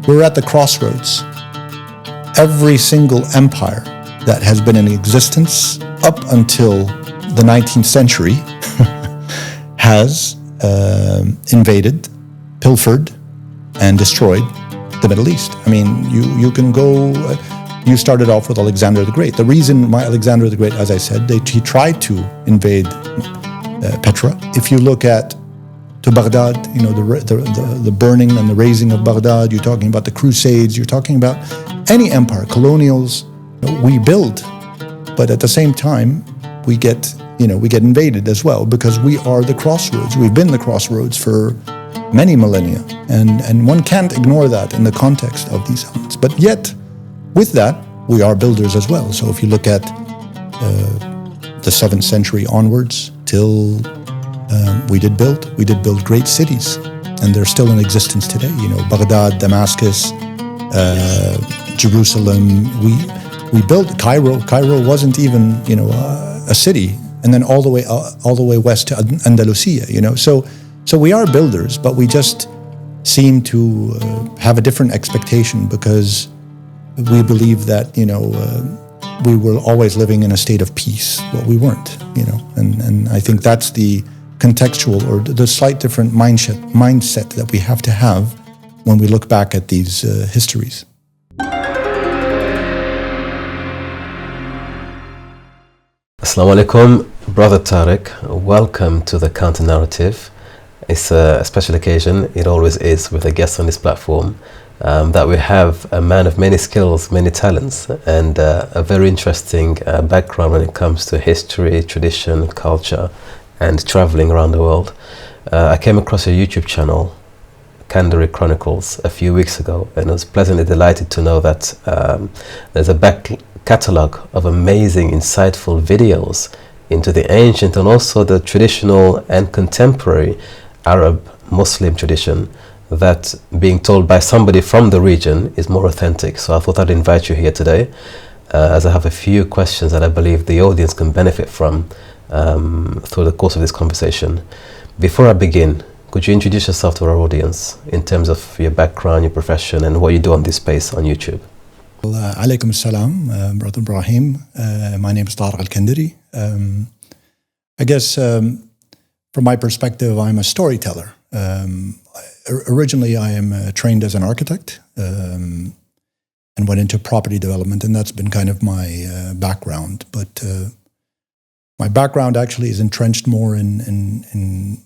We're at the crossroads. Every single empire that has been in existence up until the 19th century has invaded, pilfered, and destroyed the Middle East. I mean, you can go, you started off with Alexander the Great. The reason why Alexander the Great, as I said, he tried to invade Petra. If you look at to Baghdad, you know, the burning and the razing of Baghdad, you're talking about the Crusades, you're talking about any empire, colonials, we build, but at the same time, we get invaded as well, because we are the crossroads. We've been the crossroads for many millennia, and one can't ignore that in the context of these elements. But yet, with that, we are builders as well. So if you look at the 7th century onwards till we did build great cities, and they're still in existence today. You know, Baghdad, Damascus, Jerusalem. We built Cairo. Cairo wasn't even, you know, a city, and then all the way west to Andalusia. You know, so we are builders, but we just seem to have a different expectation, because we believe that, you know, we were always living in a state of peace. Well, we weren't, you know, and I think that's the contextual or the slight different mindset that we have to have when we look back at these histories. Assalamu alaikum, Brother Tariq. Welcome to the Counter Narrative. It's a special occasion, it always is, with a guest on this platform, that we have a man of many skills, many talents, and a very interesting background when it comes to history, tradition, culture, and traveling around the world. I came across a YouTube channel, 𝗾𝗠𝗏 Chronicles, a few weeks ago, and I was pleasantly delighted to know that there's a back catalogue of amazing, insightful videos into the ancient and also the traditional and contemporary Arab Muslim tradition that, being told by somebody from the region, is more authentic. So I thought I'd invite you here today, as I have a few questions that I believe the audience can benefit from through the course of this conversation. Before I begin, could you introduce yourself to our audience in terms of your background, your profession, and what you do on this space on YouTube? Alaikum assalam, Brother Ibrahim. My name is 𝗃𝗏𝗏𝗏𝗏. I guess from my perspective, I'm a storyteller. Originally, I am trained as an architect and went into property development, and that's been kind of my background. But my background actually is entrenched more in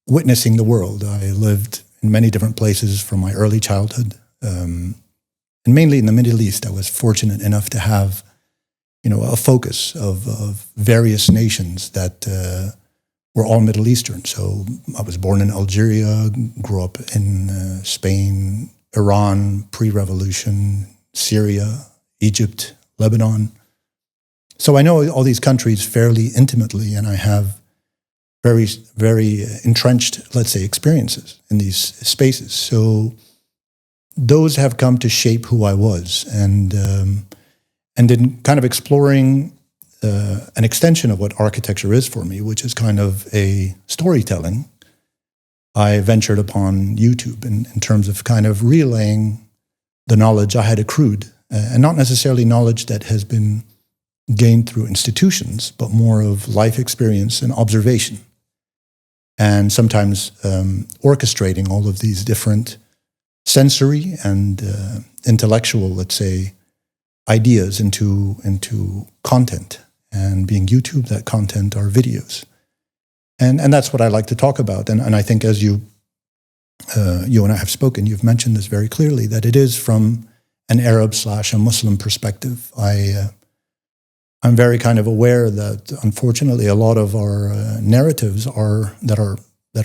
witnessing the world. I lived in many different places from my early childhood. And mainly in the Middle East. I was fortunate enough to have, you know, a focus of various nations that were all Middle Eastern. So I was born in Algeria, grew up in Spain, Iran, pre-revolution, Syria, Egypt, Lebanon. So I know all these countries fairly intimately, and I have very, very entrenched, let's say, experiences in these spaces. So those have come to shape who I was, and in kind of exploring an extension of what architecture is for me, which is kind of a storytelling, I ventured upon YouTube in terms of kind of relaying the knowledge I had accrued, and not necessarily knowledge that has been gained through institutions, but more of life experience and observation, and sometimes orchestrating all of these different sensory and intellectual, let's say, ideas into content, and being YouTube, that content are videos. And that's what I like to talk about. And I think as you and I have spoken, you've mentioned this very clearly, that it is from an Arab/a Muslim perspective. I'm very kind of aware that, unfortunately, a lot of our narratives that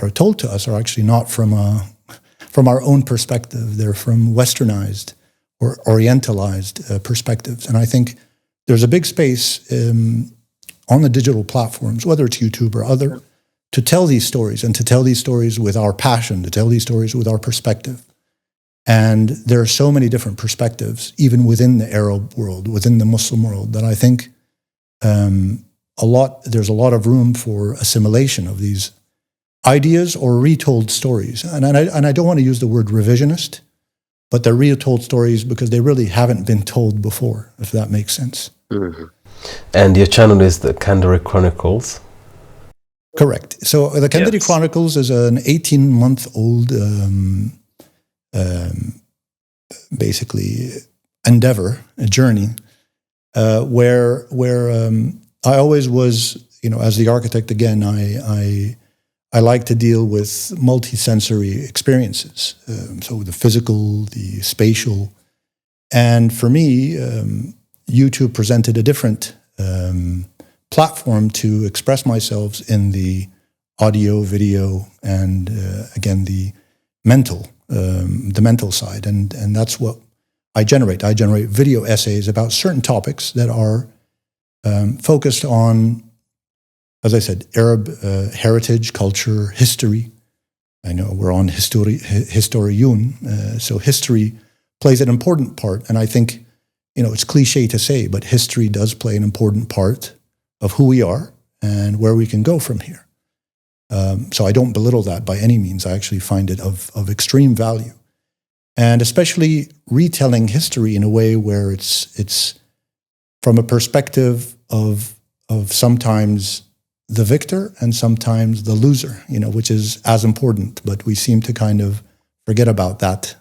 are told to us are actually not from our own perspective. They're from westernized or orientalized perspectives. And I think there's a big space on the digital platforms, whether it's YouTube or other, to tell these stories, and to tell these stories with our passion, to tell these stories with our perspective. And there are so many different perspectives, even within the Arab world, within the Muslim world, that I think there's a lot of room for assimilation of these ideas or retold stories. And I don't want to use the word revisionist, but they're retold stories because they really haven't been told before, if that makes sense. Mm-hmm. And your channel is the 𝗾𝗘𝗏 Chronicles? Correct. So the 𝗾𝗘𝗏 Chronicles is an 18-month-old basically endeavor, a journey, where I always was, as the architect, again, I like to deal with multi-sensory experiences. So the physical, the spatial. And for me, YouTube presented a different platform to express myself in the audio, video, and again, the mental side. And that's what I generate. I generate video essays about certain topics that are focused on, as I said, Arab heritage, culture, history. I know we're on 𝗾𝙗𝙗𝙗𝙗𝙗, so history plays an important part. And I think, it's cliche to say, but history does play an important part of who we are and where we can go from here. So I don't belittle that by any means. I actually find it of extreme value. And especially retelling history in a way where it's from a perspective of sometimes the victor and sometimes the loser, which is as important. But we seem to kind of forget about that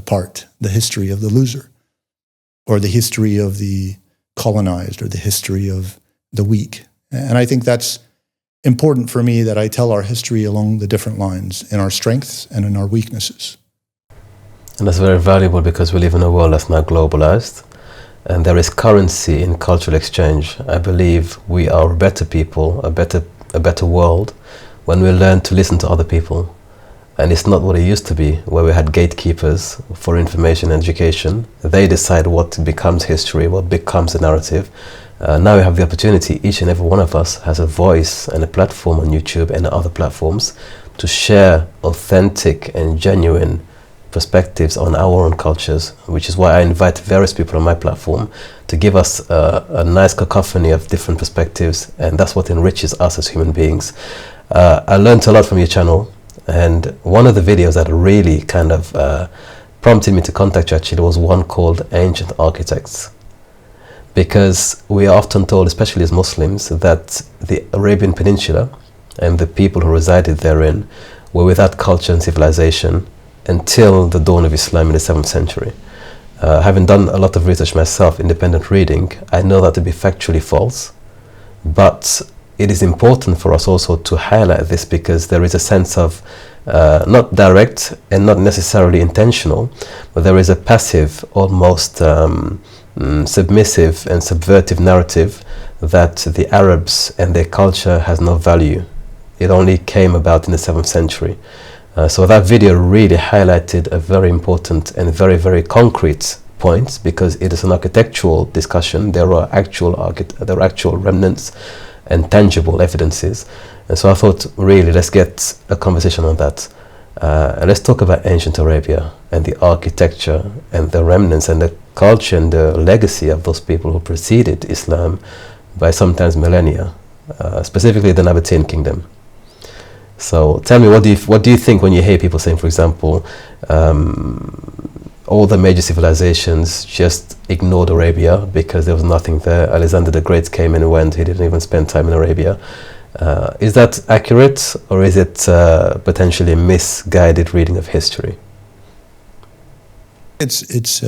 part, the history of the loser, or the history of the colonized, or the history of the weak. And I think that's important for me, that I tell our history along the different lines, in our strengths and in our weaknesses. And that's very valuable because we live in a world that's now globalized, and there is currency in cultural exchange. I believe we are better people, a better world, when we learn to listen to other people. And it's not what it used to be, where we had gatekeepers for information and education. They decide what becomes history, what becomes a narrative. Now we have the opportunity, each and every one of us has a voice and a platform on YouTube and other platforms to share authentic and genuine perspectives on our own cultures, which is why I invite various people on my platform to give us a nice cacophony of different perspectives, and that's what enriches us as human beings. I learned a lot from your channel, and one of the videos that really kind of prompted me to contact you actually was one called Ancient Architects. Because we are often told, especially as Muslims, that the Arabian Peninsula and the people who resided therein were without culture and civilization until the dawn of Islam in the 7th century. Having done a lot of research myself, independent reading, I know that to be factually false, but it is important for us also to highlight this, because there is a sense of not direct and not necessarily intentional, but there is a passive, almost submissive and subvertive narrative that the Arabs and their culture has no value. It only came about in the 7th century. So that video really highlighted a very important and very, very concrete point, because it is an architectural discussion. There are actual remnants and tangible evidences. And so I thought, really, let's get a conversation on that. And let's talk about ancient Arabia and the architecture and the remnants and the culture and the legacy of those people who preceded Islam by sometimes millennia, specifically the Nabatean kingdom. So tell me, what do you think when you hear people saying, for example, all the major civilizations just ignored Arabia because there was nothing there? Alexander the Great came and went, he didn't even spend time in Arabia. Is that accurate, or is it potentially a misguided reading of history? It's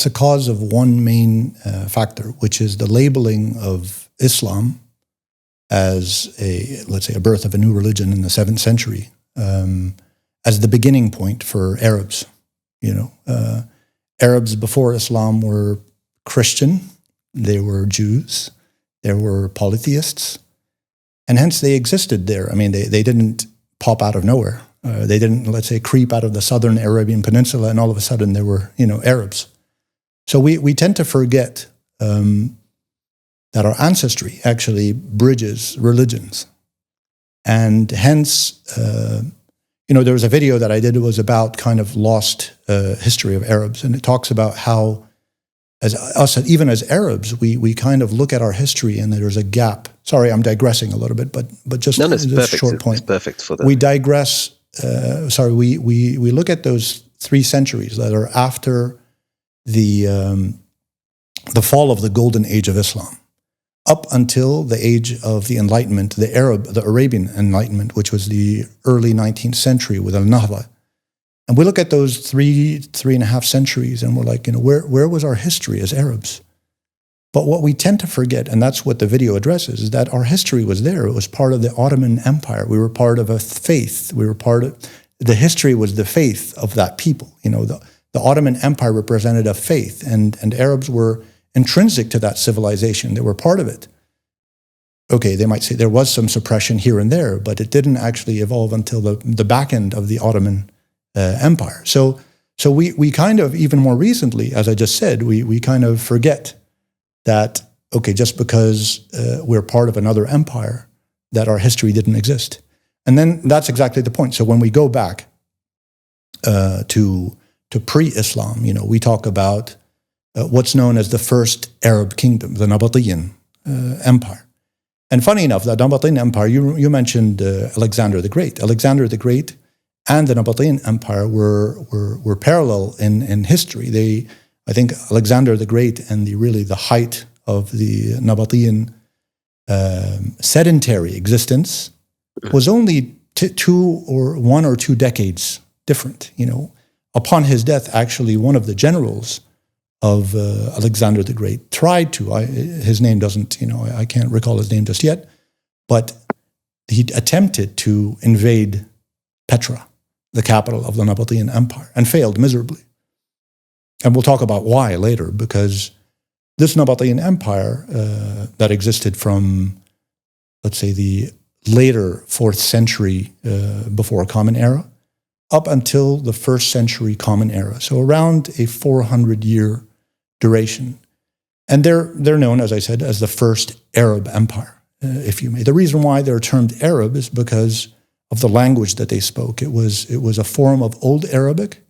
a cause of one main factor, which is the labeling of Islam as let's say, a birth of a new religion in the 7th century, as the beginning point for Arabs. Arabs before Islam were Christian, they were Jews, there were polytheists, and hence they existed there. I mean, they didn't pop out of nowhere. They didn't, let's say, creep out of the southern Arabian Peninsula and all of a sudden there were, Arabs. So we tend to forget that our ancestry actually bridges religions. And hence, there was a video that I did, it was about kind of lost history of Arabs. And it talks about how, even as Arabs, we kind of look at our history and there's a gap. Sorry, I'm digressing a little bit, but just no, it's this perfect. short point. It's perfect for that. We digress we look at those 3 centuries that are after the fall of the golden age of Islam, up until the age of the Enlightenment, the Arabian Enlightenment, which was the early 19th century with al-Nahda. And we look at those 3.5 centuries, and we're like, where was our history as Arabs? But what we tend to forget, and that's what the video addresses, is that our history was there. It was part of the Ottoman Empire. We were part of a faith. The history was the faith of that people. The Ottoman Empire represented a faith, and Arabs were intrinsic to that civilization. They were part of it. Okay, they might say there was some suppression here and there, but it didn't actually evolve until the back end of the Ottoman Empire. So we kind of, even more recently, as I just said, we kind of forget that, okay, just because we're part of another empire, that our history didn't exist. And then that's exactly the point. So when we go back to pre-Islam, we talk about what's known as the first Arab kingdom, the Nabatean Empire. And funny enough, the Nabatean Empire, you mentioned Alexander the Great. Alexander the Great and the Nabatean Empire were parallel in history. I think Alexander the Great and the height of the Nabatean sedentary existence was only 1 or 2 decades different. Upon his death, actually, one of the generals of Alexander the Great tried to, his name doesn't, I can't recall his name just yet, but he attempted to invade Petra, the capital of the Nabatean Empire, and failed miserably. And we'll talk about why later, because this Nabatean Empire that existed from, let's say, the later 4th century before Common Era, up until the 1st century Common Era, so around a 400-year duration. And they're known, as I said, as the first Arab empire, if you may. The reason why they're termed Arab is because of the language that they spoke. It was a form of Old Arabic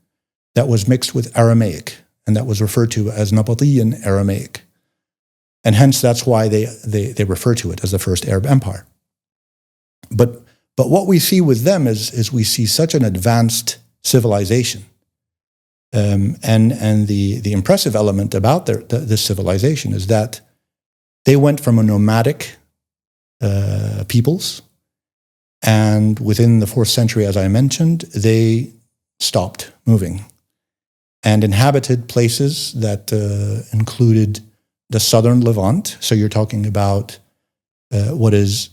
that was mixed with Aramaic, and that was referred to as Nabatean Aramaic. And hence, that's why they refer to it as the first Arab empire. But what we see with them is we see such an advanced civilization. And the impressive element about this civilization is that they went from a nomadic peoples, and within the 4th century, as I mentioned, they stopped moving and inhabited places that included the southern Levant. So you're talking about what is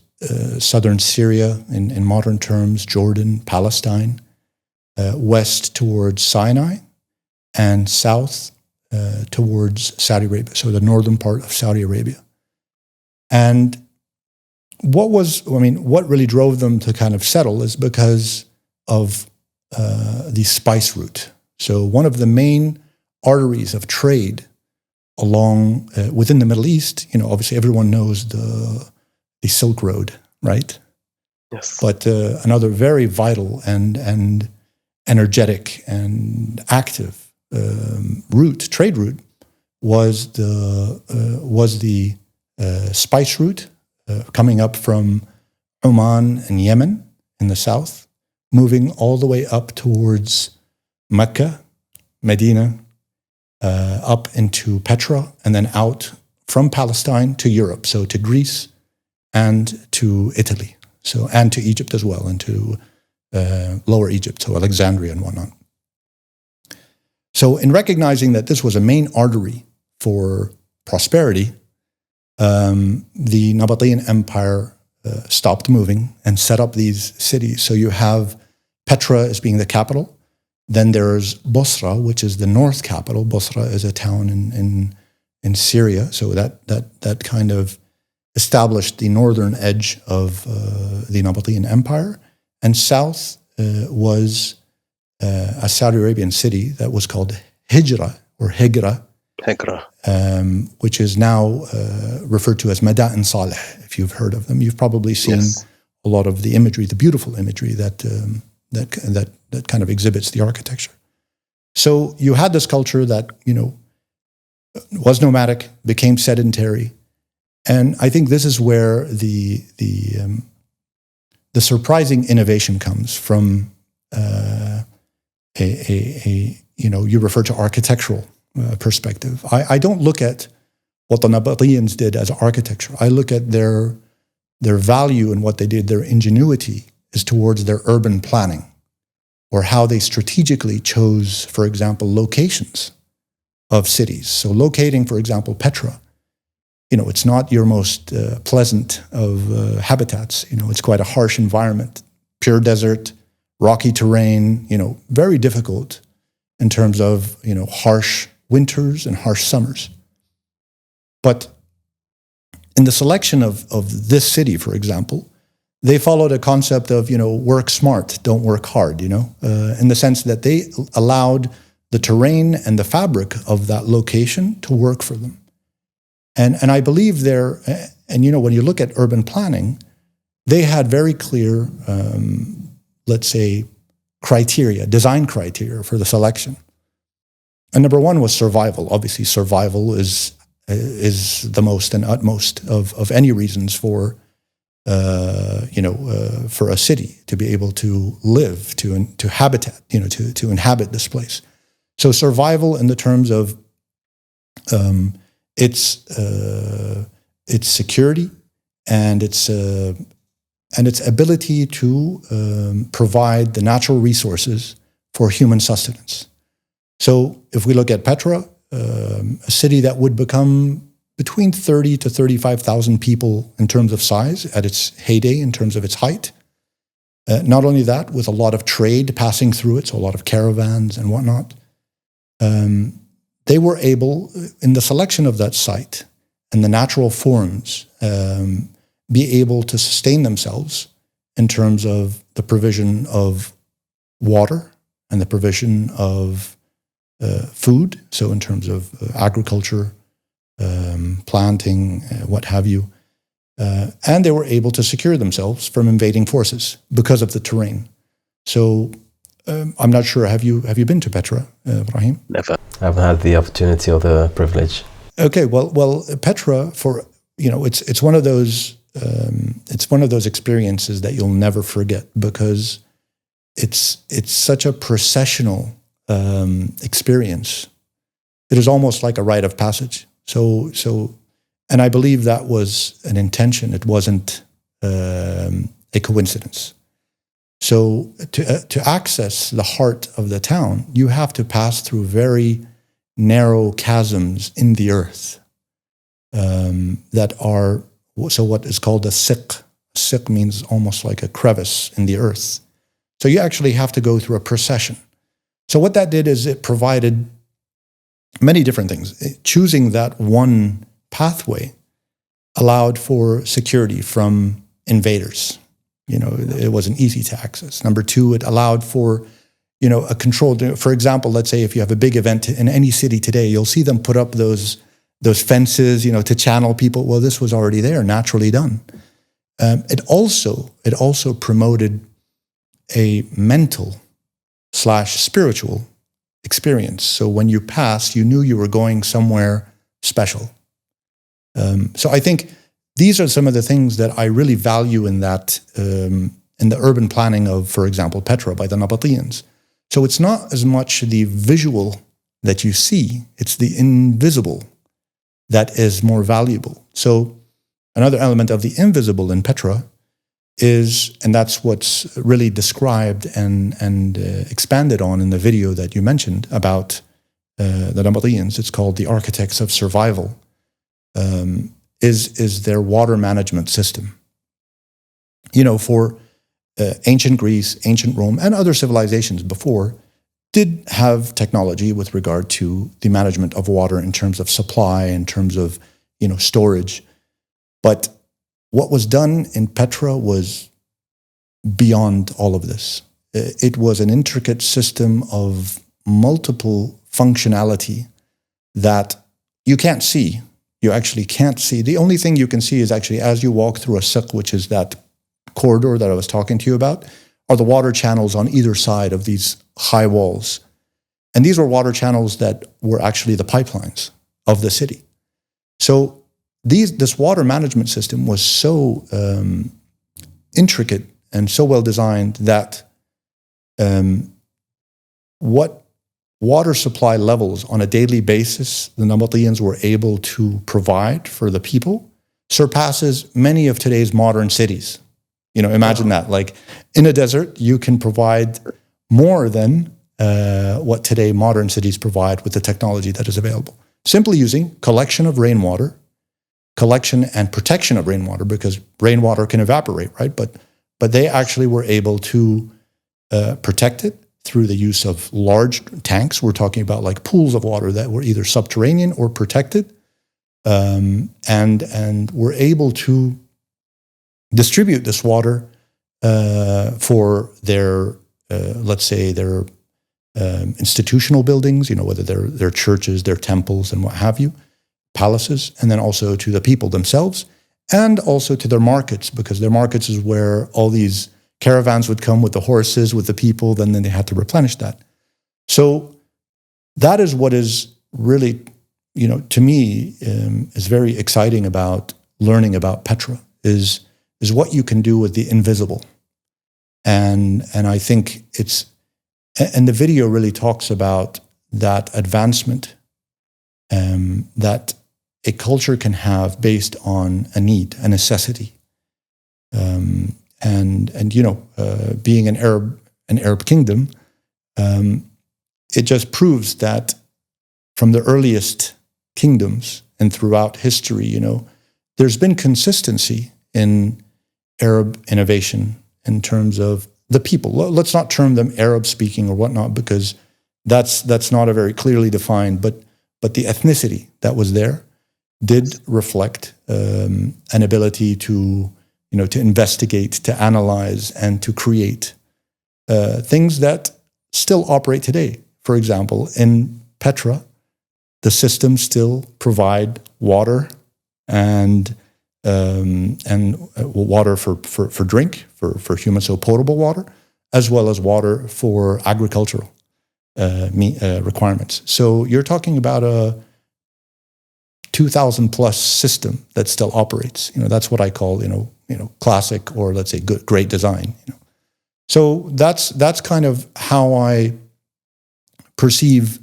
southern Syria in modern terms, Jordan, Palestine, west towards Sinai, and south towards Saudi Arabia, so the northern part of Saudi Arabia. And what really drove them to kind of settle is because of the spice route. So one of the main arteries of trade along within the Middle East, obviously everyone knows the Silk Road, right? Yes. But another very vital and energetic and active trade route, was the spice route coming up from Oman and Yemen in the south, moving all the way up towards Mecca, Medina, up into Petra, and then out from Palestine to Europe, so to Greece and to Italy, and to Egypt as well, and to Lower Egypt, so Alexandria and whatnot. So in recognizing that this was a main artery for prosperity, the Nabatean Empire stopped moving and set up these cities. So you have Petra as being the capital. Then there's Bosra, which is the north capital. Bosra is a town in Syria. So that kind of established the northern edge of the Nabatean Empire. And south was a Saudi Arabian city that was called Hijra, or Higra, which is now referred to as Madain Saleh. If you've heard of them, you've probably seen a lot of the imagery, the beautiful imagery that kind of exhibits the architecture. So you had this culture that was nomadic, became sedentary, and I think this is where the surprising innovation comes from you refer to architectural perspective. I don't look at what the Nabateans did as architecture. I look at their value and what they did, their ingenuity is towards their urban planning, or how they strategically chose, for example, locations of cities. So locating, for example, Petra, it's not your most pleasant of habitats. It's quite a harsh environment, pure desert, rocky terrain, very difficult in terms of, harsh winters and harsh summers. But in the selection of this city, for example, they followed a concept of, work smart, don't work hard, in the sense that they allowed the terrain and the fabric of that location to work for them. And I believe when you look at urban planning, they had very clear, let's say, criteria, design criteria for the selection. And number one was survival. Obviously, survival is the most and utmost of any reasons for for a city to be able to live, to habitat, to inhabit this place. So survival in the terms of its security and its ability to provide the natural resources for human sustenance. So if we look at Petra, a city that would become between 30 to 35,000 people in terms of size at its heyday, in terms of its height. Not only that, with a lot of trade passing through it, so a lot of caravans and whatnot. They were able, in the selection of that site and the natural forms, be able to sustain themselves in terms of the provision of water and the provision of food, so in terms of agriculture, planting, what have you. And they were able to secure themselves from invading forces because of the terrain. So I'm not sure, have you been to Petra, Ibrahim? Never. I haven't had the opportunity or the privilege. Okay, well, Petra, it's one of those experiences that you'll never forget, because it's such a processional experience. It is almost like a rite of passage. So, and I believe that was an intention. It wasn't a coincidence. So to access the heart of the town, you have to pass through very narrow chasms in the earth that are, so what is called a 𝗖𝗢. 𝗖𝗢 means almost like a crevice in the earth. So you actually have to go through a procession. So what that did is it provided many different things. Choosing that one pathway allowed for security from invaders. It wasn't easy to access. Number two, it allowed for, a controlled, for example, let's say if you have a big event in any city today, you'll see them put up those fences, to channel people. Well, this was already there, naturally done. It also promoted a mental/spiritual experience. So when you passed, you knew you were going somewhere special. So I think these are some of the things that I really value in that, in the urban planning of, for example, Petra by the Nabateans. So it's not as much the visual that you see, it's the invisible that is more valuable. So another element of the invisible in Petra is, and that's what's really described and expanded on in the video that you mentioned about the Nabateans. It's called the Architects of Survival, is their water management system. For ancient Greece, ancient Rome, and other civilizations before did have technology with regard to the management of water in terms of supply, in terms of, storage. But what was done in Petra was beyond all of this. It was an intricate system of multiple functionality that you can't see. You actually can't see. The only thing you can see is actually as you walk through a 𝗖𝗢, which is that corridor that I was talking to you about, are the water channels on either side of these high walls. And these were water channels that were actually the pipelines of the city. So this water management system was so intricate and so well designed that what water supply levels on a daily basis the Nabateans were able to provide for the people surpasses many of today's modern cities. You know, imagine that. Like in a desert, you can provide more than what today modern cities provide with the technology that is available. Simply using collection of rainwater, collection and protection of rainwater, because rainwater can evaporate, right? But they actually were able to protect it through the use of large tanks. We're talking about like pools of water that were either subterranean or protected, and were able to distribute this water for their, let's say, their institutional buildings, you know, whether they're their churches, their temples, and what have you, palaces, and then also to the people themselves, and also to their markets, because their markets is where all these caravans would come with the horses, with the people, then they had to replenish that. So that is what is really, you know, to me, is very exciting about learning about Petra, is what you can do with the invisible. And I think it's, and the video really talks about that advancement that a culture can have based on a need, a necessity. And you know, being an Arab kingdom, it just proves that from the earliest kingdoms and throughout history, you know, there's been consistency in Arab innovation in terms of the people. Let's not term them Arab speaking or whatnot, because that's not a very clearly defined, but the ethnicity that was there did reflect an ability to, you know, to investigate, to analyze, and to create things that still operate today. For example, in Petra, the systems still provide water and water for drink, for humans, so potable water, as well as water for agricultural requirements. So you're talking about a 2,000 plus system that still operates. You know, that's what I call, you know, classic, or let's say great design. You know, so that's kind of how I perceive,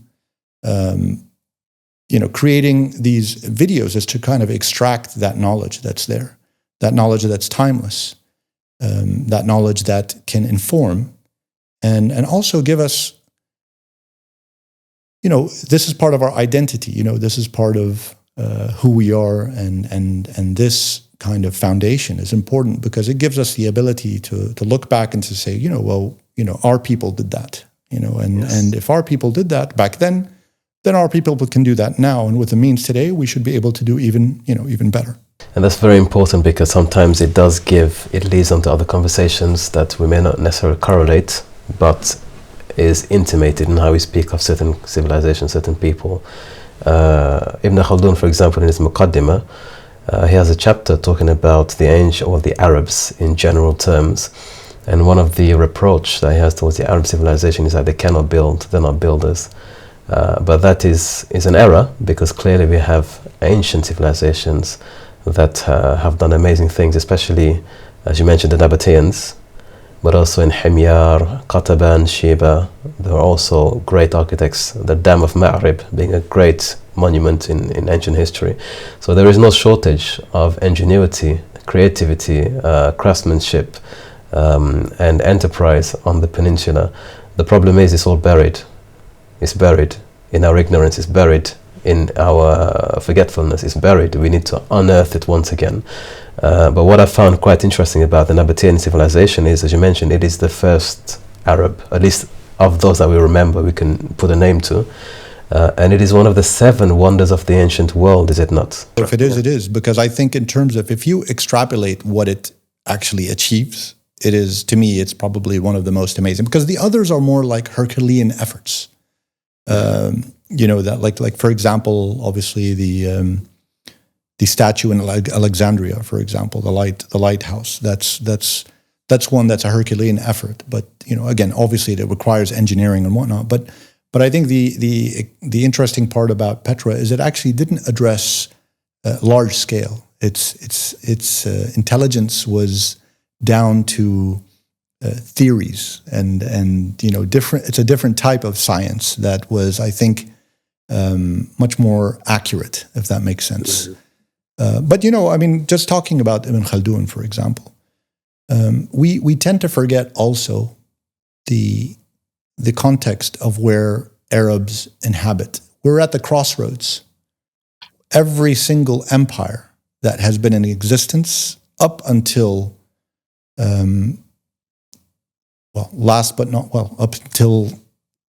you know, creating these videos, is to kind of extract that knowledge that's there, that knowledge that's timeless, that knowledge that can inform, and also give us, you know, this is part of our identity. You know, this is part of who we are, and this kind of foundation is important because it gives us the ability to look back and to say, you know, well, you know, our people did that, you know, and if our people did that back then our people can do that now, and with the means today, we should be able to do even better. And that's very important, because sometimes it leads on to other conversations that we may not necessarily correlate, but is intimated in how we speak of certain civilizations, certain people. Ibn Khaldun, for example, in his Muqaddimah, he has a chapter talking about the ancient, or the Arabs in general terms, and one of the reproach that he has towards the Arab civilization is that they cannot build, they're not builders. But that is an error, because clearly we have ancient civilizations that have done amazing things, especially, as you mentioned, the Nabateans, but also in Himyar, Qataban, Sheba, there are also great architects, the Dam of Ma'rib being a great monument in ancient history. So there is no shortage of ingenuity, creativity, craftsmanship, and enterprise on the peninsula. The problem is, it's all buried. It's buried in our ignorance, it's buried in our forgetfulness, it's buried. We need to unearth it once again. But what I found quite interesting about the Nabatean civilization is, as you mentioned, it is the first Arab, at least of those that we remember, we can put a name to. And it is one of the 7 wonders of the ancient world, is it not? If it is, it is. Because I think in terms of, if you extrapolate what it actually achieves, it is, to me, it's probably one of the most amazing. Because the others are more like Herculean efforts. You know, that like for example, obviously the statue in Alexandria, for example, the lighthouse. That's one that's a Herculean effort. But you know, again, obviously it requires engineering and whatnot. But I think the interesting part about Petra is it actually didn't address large scale. Its intelligence was down to theories and different. It's a different type of science that was, I think, much more accurate, if that makes sense. But just talking about Ibn Khaldun, for example, we tend to forget also the context of where Arabs inhabit. We're at the crossroads. Every single empire that has been in existence up until, up until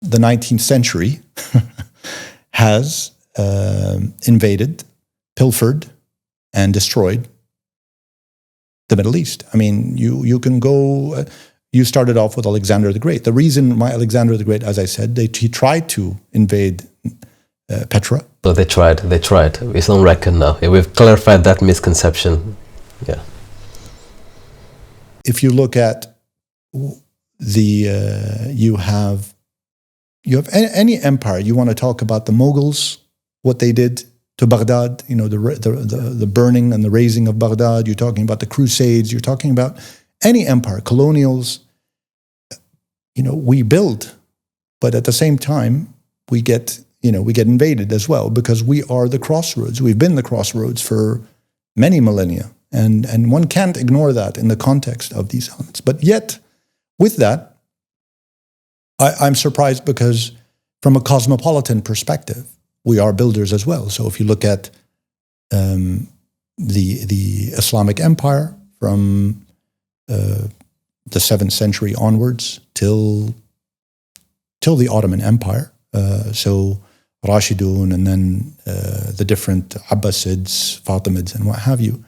the 19th century has invaded, pilfered, and destroyed the Middle East. I mean, you can go. You started off with Alexander the Great. The reason why Alexander the Great, as I said, he tried to invade Petra. So they tried. It's on record now. We've clarified that misconception. Yeah. If you look at you have any empire, you want to talk about the Mughals, what they did to Baghdad, the burning and the razing of Baghdad. You're talking about the Crusades. You're talking about any empire, colonials. We build, but at the same time, we get invaded as well, because we are the crossroads. We've been the crossroads for many millennia, and one can't ignore that in the context of these elements. But yet, with that, I'm surprised, because from a cosmopolitan perspective, we are builders as well. So if you look at the Islamic Empire from the 7th century onwards till the Ottoman Empire, so Rashidun, and then the different Abbasids, Fatimids, and what have you,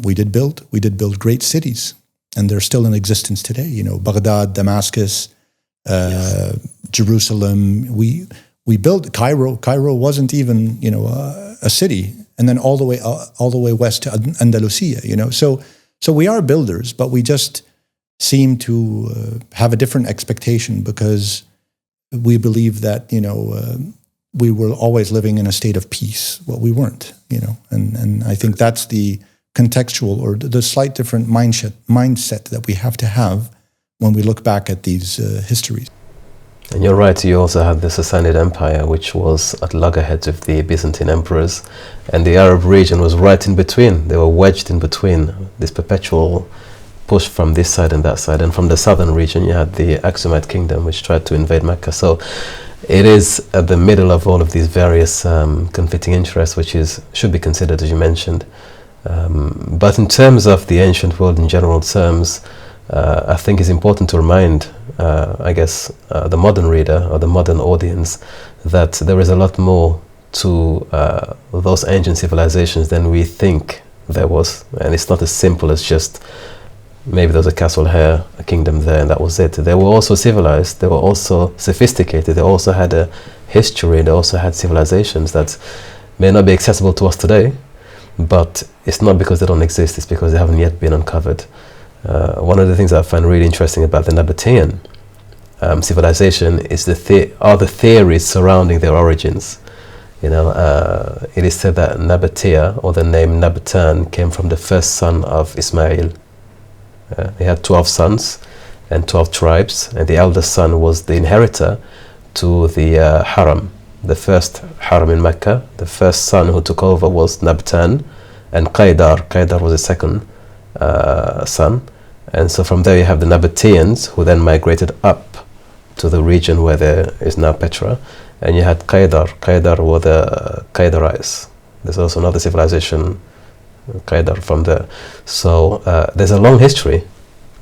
we did build great cities, and they're still in existence today. Baghdad, Damascus, Jerusalem. We built Cairo. Cairo wasn't even a city, and then all the way west to Andalusia. So we are builders, but we just seem to have a different expectation, because we believe that we were always living in a state of peace. Well, we weren't. And I think that's the contextual, or the slight different mindset that we have to have when we look back at these histories. And you're right, you also had the Sassanid Empire, which was at loggerheads with the Byzantine emperors, and the Arab region was right in between. They were wedged in between, this perpetual push from this side and that side. And from the southern region, you had the Aksumite kingdom, which tried to invade Mecca. So it is at the middle of all of these various conflicting interests, which should be considered, as you mentioned. But in terms of the ancient world in general terms, I think it's important to remind, the modern reader or the modern audience, that there is a lot more to those ancient civilizations than we think there was. And it's not as simple as just maybe there was a castle here, a kingdom there, and that was it. They were also civilized, they were also sophisticated, they also had a history, they also had civilizations that may not be accessible to us today, but it's not because they don't exist, it's because they haven't yet been uncovered. One of the things I find really interesting about the Nabatean civilization is the theories surrounding their origins. It is said that Nabatea, or the name Nabatan, came from the first son of Ismail. He had 12 sons and 12 tribes, and the eldest son was the inheritor to the Haram, the first Haram in Mecca. The first son who took over was Nabatan, and Qiydar was the second son. And so from there you have the Nabateans, who then migrated up to the region where there is now Petra, and you had Qiydar were the Qiydarites. There's also another civilization, Qiydar, from there. So there's a long history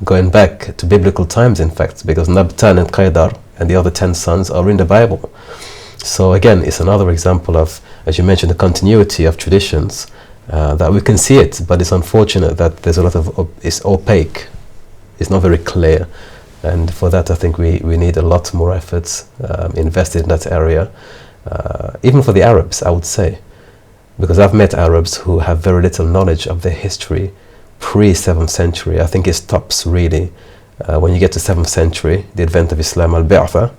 going back to biblical times, in fact, because Nabatan and Qiydar and the other 10 sons are in the Bible. So again, it's another example of, as you mentioned, the continuity of traditions, that we can see it, but it's unfortunate that there's a lot of, it's opaque, it's not very clear. And for that, I think we need a lot more efforts invested in that area, even for the Arabs, I would say. Because I've met Arabs who have very little knowledge of their history pre-7th century. I think it stops really when you get to 7th century, the advent of Islam, 𝗼𝗢𝗡.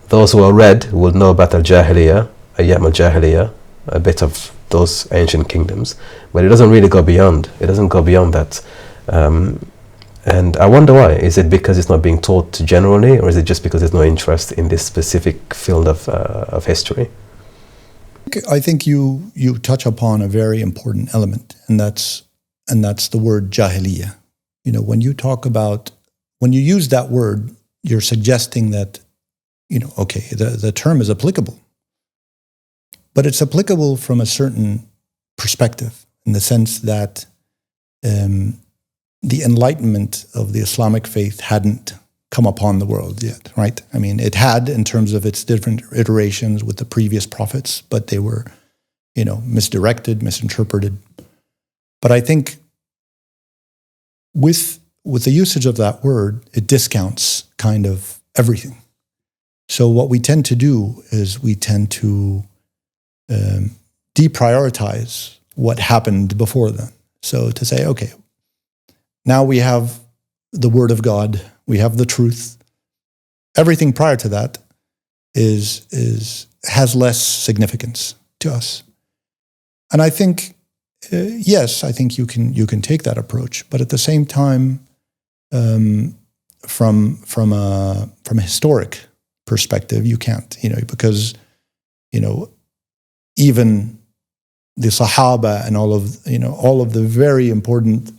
Those who are read will know about 𝗼𝗢𝗨𝗥𝗦𝗙, 𝗼𝗢𝗪 a bit of those ancient kingdoms, but it doesn't really go beyond. It doesn't go beyond that. And I wonder why. Is it because it's not being taught generally, or is it just because there's no interest in this specific field of history? I think you touch upon a very important element, and that's the word jahiliyyah. You know, when you use that word, you're suggesting that, you know, okay, the term is applicable, but it's applicable from a certain perspective, in the sense that the enlightenment of the Islamic faith hadn't come upon the world yet, right? I mean, it had in terms of its different iterations with the previous prophets, but they were, you know, misdirected, misinterpreted. But I think with the usage of that word, it discounts kind of everything. So what we tend to do is we tend to deprioritize what happened before then. So to say, okay, now we have the Word of God, we have the truth. Everything prior to that has less significance to us. And I think, yes, I think you can take that approach, but at the same time, from a historic perspective, you can't, you know, because, you know, even the Sahaba and all of the very important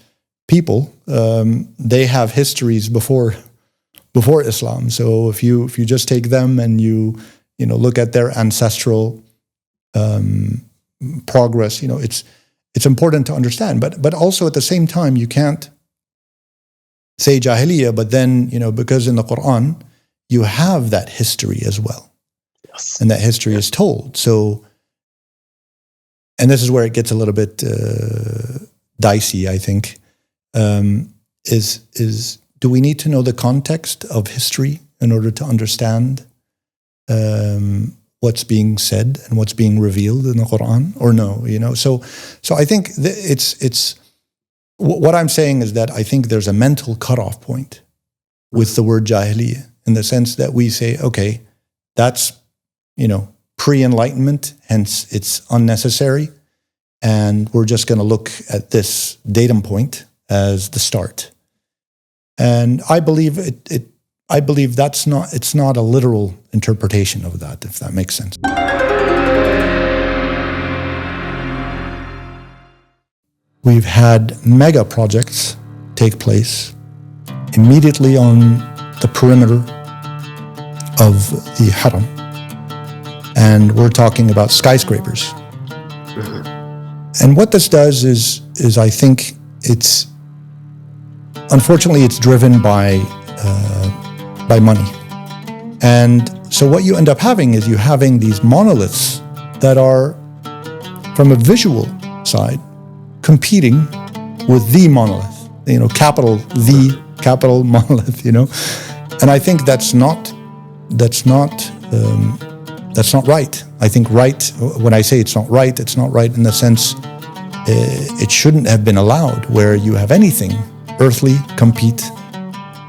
people, they have histories before Islam. So if you just take them and you look at their ancestral progress, you know, it's important to understand. But also at the same time, you can't say jahiliyyah, but then, you know, because in the Quran you have that history as well. Yes. And that history is told. So, and this is where it gets a little bit dicey, I think. Is do we need to know the context of history in order to understand what's being said and what's being revealed in the Quran, or no? You know, so I think it's what I'm saying is that I think there's a mental cutoff point with the word jahiliyyah, in the sense that we say, okay, that's, you know, pre-enlightenment, hence it's unnecessary, and we're just going to look at this datum point as the start. And I believe I believe it's not a literal interpretation of that, if that makes sense. We've had mega projects take place immediately on the perimeter of the Haram. And we're talking about skyscrapers. And what this does is I think unfortunately it's driven by money. And so what you end up having is you having these monoliths that are, from a visual side, competing with the monolith, you know, capital monolith, you know. And I think that's not right. I think right, when I say it's not right in the sense it shouldn't have been allowed, where you have anything earthly compete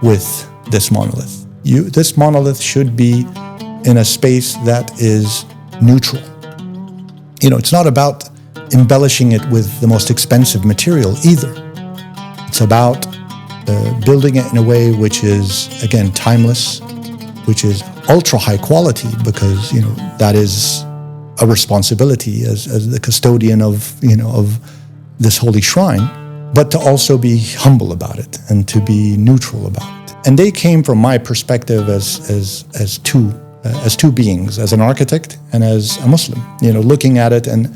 with this monolith. This monolith should be in a space that is neutral. You know, it's not about embellishing it with the most expensive material either. It's about building it in a way which is, again, timeless, which is ultra high quality, because, you know, that is a responsibility as the custodian of this holy shrine, but to also be humble about it and to be neutral about it. And they came from my perspective as two beings, as an architect and as a Muslim, you know, looking at it and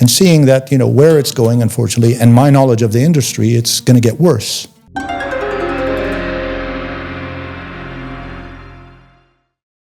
seeing that, you know, where it's going, unfortunately, and my knowledge of the industry, it's going to get worse.